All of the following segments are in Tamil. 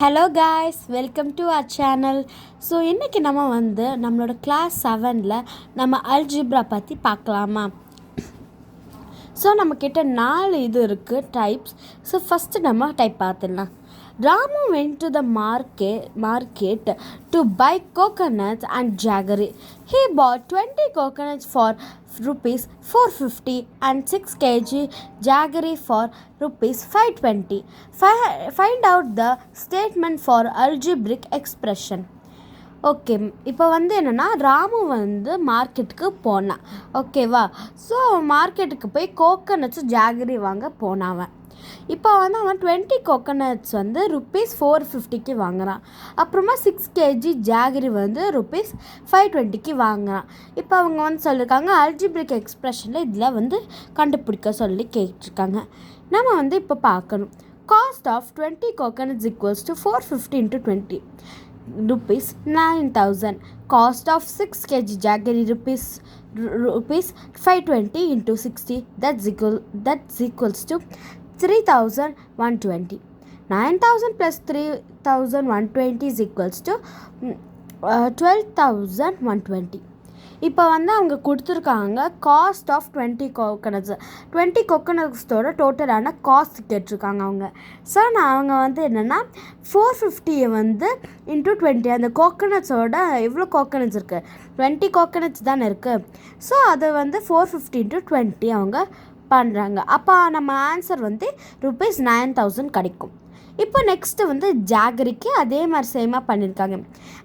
Hello guys, welcome to our channel. So இன்றைக்கி நம்மளோட கிளாஸ் 7ல் நம்ம அல்ஜிப்ரா பற்றி பார்க்கலாமா? ஸோ நம்மக்கிட்ட 4 இது இருக்குது டைப்ஸ். ஸோ ஃபஸ்ட்டு நம்ம டைப் பார்த்துடலாம். Ramu went to the market to buy coconuts and jaggery. He bought 20 coconuts for rupees 450 and 6 kg jaggery for rupees 520. Find out the statement for algebraic expression. Okay, இப்போ என்னென்னா ராமு மார்க்கெட்டுக்கு போனான். ஓகேவா? ஸோ மார்க்கெட்டுக்கு போய் கோகனட்ஸ் ஜாகரி வாங்க போனான். இப்போ அவன் 20 கோகனட்ஸ் rupees 450க்கு வாங்குறான். அப்புறமா 6 kg ஜாகரி rupees 520க்கு வாங்குறான். இப்போ அவங்க சொல்லியிருக்காங்க அல்ஜிப்ரிக் எக்ஸ்பிரஷனில் இதில் கண்டுபிடிக்க சொல்லி கேட்டிருக்காங்க. நம்ம இப்போ பார்க்கணும். Cost of 20 coconuts equals to 450 into 20 rupees 9,000. Cost of 6 kg jaggery rupees 520 into 60 that's equals to 3,120. 9,000 plus 3,120 is equals to 12,120. இப்போ அவங்க கொடுத்துருக்காங்க காஸ்ட் ஆஃப் 20 கோகனட்ஸ். 20 கோகனட்ஸோட டோட்டலான காஸ்ட் கேட்டிருக்காங்க அவங்க. ஸோ அவங்க என்னென்னா 450 இன்ட்டு 20 அந்த கோகனட்ஸோட எவ்வளோ கோகனட்ஸ் இருக்குது, 20 கோகனட்ஸ் தானே இருக்குது. ஸோ அதை 450 இன்ட்டு 20 அவங்க பண்ணுறாங்க. அப்போ நம்ம ஆன்சர் rupees 9,000 கிடைக்கும். இப்போ நெக்ஸ்ட்டு ஜாகரிக்கு அதே மாதிரி சேமாக பண்ணியிருக்காங்க.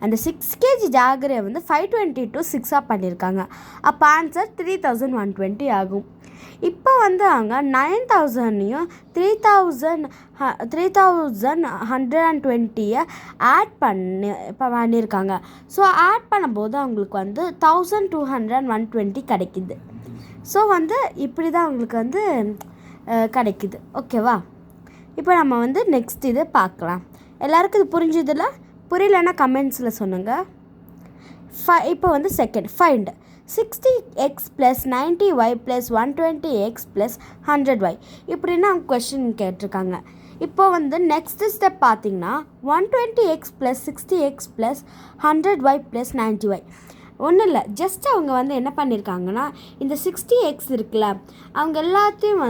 அந்த 6 kg ஜாகரியை 520 to 6 பண்ணியிருக்காங்க. அப்போ ஆன்சர் 3,120 ஆகும். இப்போ அவங்க 9,000ஐயும் 3,120 ஆட் பண்ணியிருக்காங்க. ஸோ ஆட் பண்ணும்போது அவங்களுக்கு 1,220 கிடைக்குது. ஸோ இப்படி தான் அவங்களுக்கு கிடைக்குது. ஓகேவா? இப்போ நம்ம நெக்ஸ்ட் இது பார்க்கலாம். எல்லாருக்கும் இது புரிஞ்சதில்ல? புரியலன்னா கமெண்ட்ஸில் சொல்லுங்கள். இப்போ second find 60x + 90y + 120x + 100y இப்படின்னு அவங்க கொஸ்டின் கேட்டிருக்காங்க. இப்போ நெக்ஸ்ட் ஸ்டெப் பார்த்தீங்கன்னா 120x + 60x + 100y + 90y ஒன்றும் இல்லை. ஜஸ்ட் அவங்க என்ன பண்ணியிருக்காங்கன்னா இந்த 60x இருக்குல்ல, அவங்க எல்லாத்தையும்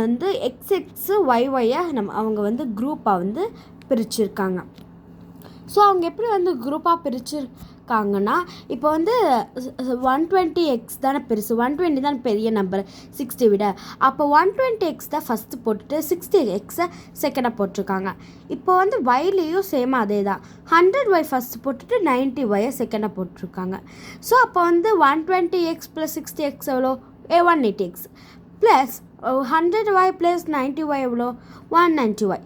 எக்ஸ்எக்ஸு ஒய்ஒய்யை அவங்க குரூப்பாக பிரிச்சுருக்காங்க. ஸோ அவங்க எப்படி குரூப்பாக பிரிச்சுருக்காங்கன்னா இப்போ 120x தானே பெருசு, 120 தான் பெரிய நம்பர் 60 விட. அப்போ 120x தான் ஃபஸ்ட்டு போட்டுட்டு 60xை செகண்டாக போட்டிருக்காங்க. இப்போ ஒய்லேயும் சேமாக அதே தான், 100y ஃபஸ்ட்டு போட்டுட்டு 90yயை செகண்டாக போட்டிருக்காங்க. ஸோ அப்போ 120x + 60x எவ்வளோ, 180x ப்ளஸ் 100y + 90y எவ்வளோ, 190y.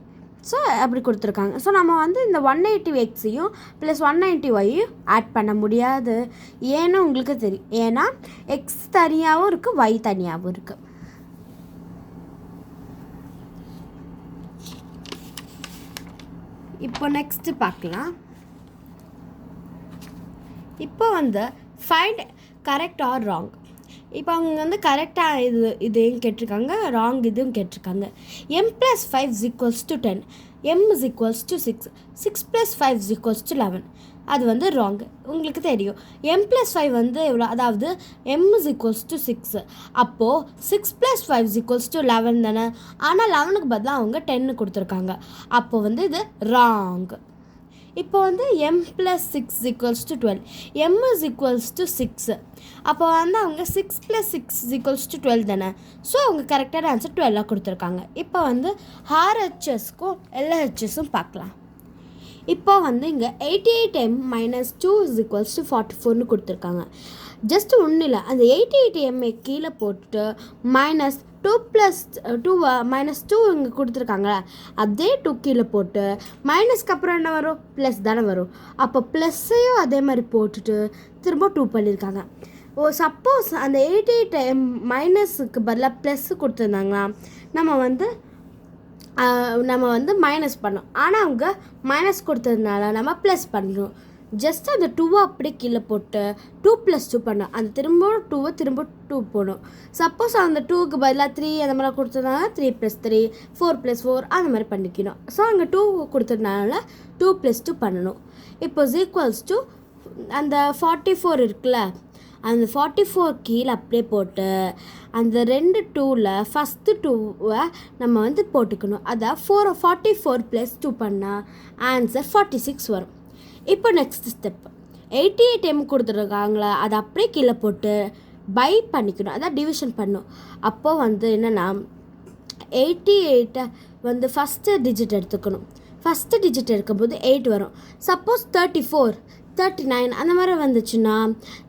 ஸோ அப்படி கொடுத்துருக்காங்க. ஸோ நம்ம இந்த 180xையும் ப்ளஸ் 190yையும் ஆட் பண்ண முடியாது. ஏன்னா உங்களுக்கு தெரியும், ஏன்னா எக்ஸ் தனியாகவும் இருக்குது, ஒய் தனியாகவும் இருக்குது. இப்போ நெக்ஸ்ட்டு பார்க்கலாம். இப்போ ஃபைண்ட் கரெக்ட் ஆர் ராங். இப்போ அவங்க கரெக்டாக இதையும் கேட்டிருக்காங்க, ராங் இதுவும் கேட்டிருக்காங்க. m + 5 = 10, m = 6, 6 + 5 = 11. அது ராங். உங்களுக்கு தெரியும் m + 5 எவ்வளோ, அதாவது m = 6. அப்போது 6 + 5 = 11 தானே. ஆனால் 11க்கு பதிலாக அவங்க 10 கொடுத்துருக்காங்க. அப்போது இது ராங். இப்போ m + 6 = 12, m = 6. அப்போ அவங்க 6 + 6 = 12 தானே. ஸோ அவங்க கரெக்டான ஆன்சர் 12 கொடுத்துருக்காங்க. இப்போ RHSக்கும் LHSும் பார்க்கலாம். இப்போ இங்கே 88m - 2 = 44ன்னு கொடுத்துருக்காங்க. ஜஸ்ட் ஒன்றும் இல்லை, அந்த 88m கீழே போட்டுட்டு -2 + 2 இங்கே கொடுத்துருக்காங்களா, அதே 2 கீழே போட்டு மைனஸ்க்கு அப்புறம் என்ன வரும், ப்ளஸ் தானே வரும். அப்போ ப்ளஸ்ஸையும் அதே மாதிரி போட்டுட்டு திரும்ப 2 பண்ணியிருக்காங்க. சப்போஸ் அந்த 88m மைனஸுக்கு பதிலாக ப்ளஸ்ஸு கொடுத்துருந்தாங்களா, நம்ம மைனஸ் பண்ணோம். ஆனால் அவங்க மைனஸ் கொடுத்ததுனால நம்ம ப்ளஸ் பண்ணணும். ஜஸ்ட் அந்த 2 அப்படியே கீழே போட்டு 2 + 2 பண்ண அந்த திரும்ப 2 திரும்ப 2 போடணும். சப்போஸ் அந்த 2க்கு பதிலாக 3 அந்த மாதிரி கொடுத்ததுனால 3 + 3 4 + 4 அந்த மாதிரி பண்ணிக்கணும். ஸோ அங்கே 2 கொடுத்ததுனால 2 + 2 பண்ணணும். இப்போ ஈக்குவல்ஸ் டு அந்த 44 இருக்குல்ல, அந்த 44 கீழே அப்படியே போட்டு அந்த 2 2ல் ஃபஸ்ட்டு 2வை நம்ம வந்து போட்டுக்கணும். அதான் 44 + 2 பண்ணால் ஆன்சர் 46 வரும். இப்போ நெக்ஸ்ட் ஸ்டெப் 88 கொடுத்துருக்காங்களா, அதை அப்படியே கீழே போட்டு பை பண்ணிக்கணும், அதான் டிவிஷன் பண்ணணும். அப்போது வந்து என்னென்னா 88 வந்து ஃபஸ்ட்டு டிஜிட் எடுத்துக்கணும். ஃபஸ்ட்டு டிஜிட் எடுக்கும்போது 8 வரும். சப்போஸ் 34 39 அந்த மாதிரி வந்துச்சுன்னா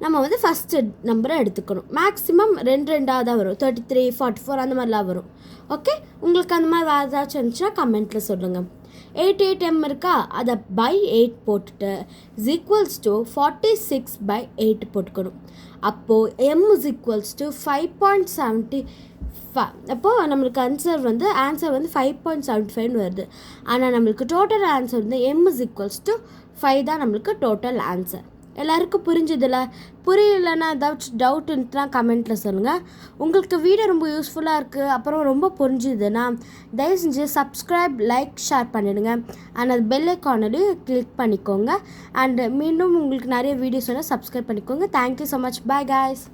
நம்ம வந்து ஃபஸ்ட்டு நம்பரை எடுத்துக்கணும். மேக்ஸிமம் 2 தான் வரும். 33 44 அந்த மாதிரிலாம் வரும். ஓகே, உங்களுக்கு அந்த மாதிரி வேறு ஏதாச்சும் இருந்துச்சுன்னா கமெண்ட்டில் சொல்லுங்கள். 88 இருக்கா, அதை பை 8 போட்டுட்டு ஈக்குவல்ஸ் டு 46/8 போட்டுக்கணும். அப்போது m = 5.75. அப்போது நம்மளுக்கு ஆன்சர் வந்து 5.75 வருது. ஆனால் நம்மளுக்கு டோட்டல் ஆன்சர் வந்து m = 5 தான் நம்மளுக்கு டோட்டல் ஆன்சர். எல்லாருக்கும் புரிஞ்சுதில்ல? புரியலைன்னா ஏதாச்சும் டவுட் இருந்துச்சுன்னா கமெண்ட்டில் சொல்லுங்கள். உங்களுக்கு வீடியோ ரொம்ப யூஸ்ஃபுல்லாக இருக்குது, அப்புறம் ரொம்ப புரிஞ்சுதுன்னா தயவு செஞ்சு சப்ஸ்கிரைப், லைக், ஷேர் பண்ணிவிடுங்க. அண்ட் அது பெல் ஐக்கானையும் கிளிக் பண்ணிக்கோங்க. அண்ட் மீண்டும் உங்களுக்கு நிறைய வீடியோஸ் வேணால் சப்ஸ்கிரைப் பண்ணிக்கோங்க. Thank you so much. Bye guys.